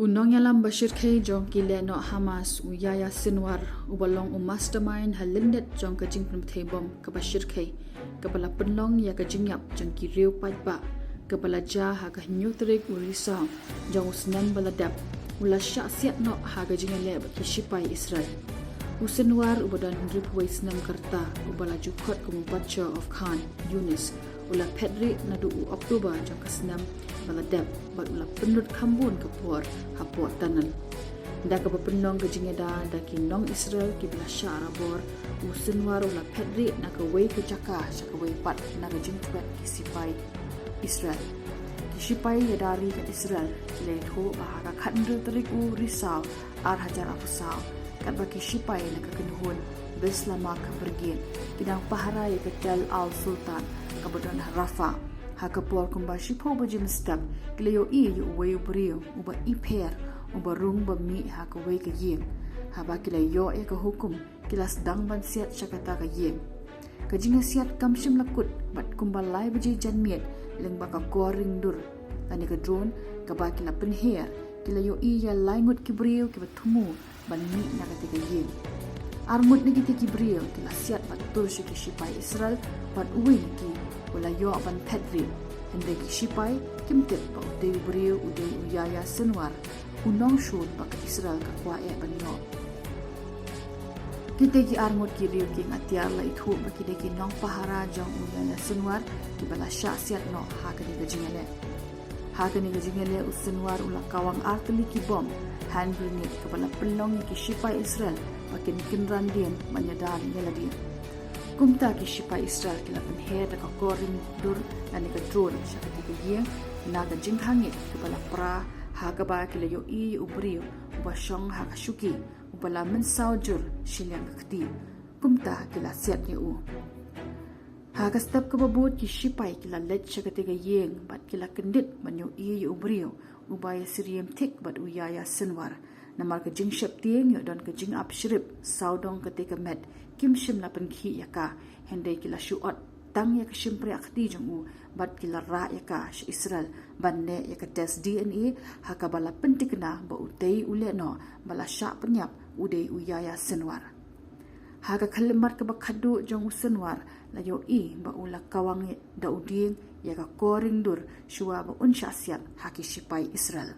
Unong yalam Shyrkhei jong ki Lehnoh Hamas uyaya Sinwar ubalong mastermind halindet jong kajing pemthei bom ke Shyrkhei kepala penlong ya Sngap jong ki riu pajba kepala ja ha ka nyutrik urisang jong usnan baladap ula syak no ha ka jingale ki shipai Israel Sinwar ubadan rip waisnam karta ubala jukot kumupatcha of Khan Yunus ula pedri nadu Oktober jong kasnam baladap bat ula penut kambun kepuar hapuat tanal da ka penong ke jingeda da ki nong Israel ki bila syarabor Sinwar ula pedri na ka wei ke caka syaka wei pat na ka jingtuat ki sipai Israel ki sipai ya dari ke Israel Lehnoh bahaka khandru terik risau ar hajar afsau kat baki sipai na ka kenhun beslama ka bergin kidang pahara ya ke Tel Al Sultan kabadan Rafa ha kapor kumba shipo bajim step kleo yu wei brio uba iper uba rung ba mi ha ka wei ka yeng ha ba kila yo e ka hukum kila sedang ban siat syakata ka yeng ka jinga siat kamshim lakut bat kumba lai baji janmiet leng ba ka koring dur tani ka drone ka ba kila penher kila yo ya laingut ki brio ki bathumu ban mi na ka tika yeng armut ni ki brio kila siat bat tur ki shipai Israel bat uwi ki wala yo ban pedri hende ki shipai kimtet ba udei brio udei uyaya Sinwar unong shun ba ka Israel ka kwa e ban yo kita ki armut ki rio ki ngatiar la ithu ba ki de ki nong pahara jong uyaya Sinwar ki bala sya siat no ha ka ni jingale Sinwar ula kawang arteli ki bom hand grenade ka bala pelong ki shipai Israel bakin kinran dien manyadan ngeladin kumta ki shipai Israel kila penher da ka koring dur dan ka drone syakati ka yeng na ka jinghangit ka bala pra ha ka ba kila yo ubrio uba shong ha ka shuki ubala mensaujur shiliang ka kti kumta kila siat ni ha ka step ka babut ki shipai kila let syakati ka yeng bat kila kendit manyo ubrio ubaya siriem tik bat uyaya Sinwar namar ka jing shep tieng yo don ka jing up shrip saudong ka te ka met kim shim la pen khi yaka hende kila shuot tang ya ka shim pre akti jong bat kila ra yaka sh Israel banne ya ka test DNA ha ka bala pentikna ba utei Lehnoh bala sya Pyniap udei uyaya Sinwar ha ka khalmat ka bakhadu jong Sinwar la yo ba ula kawang da uding ya ka koring dur shua ba unsya siat ha ki shipai Israel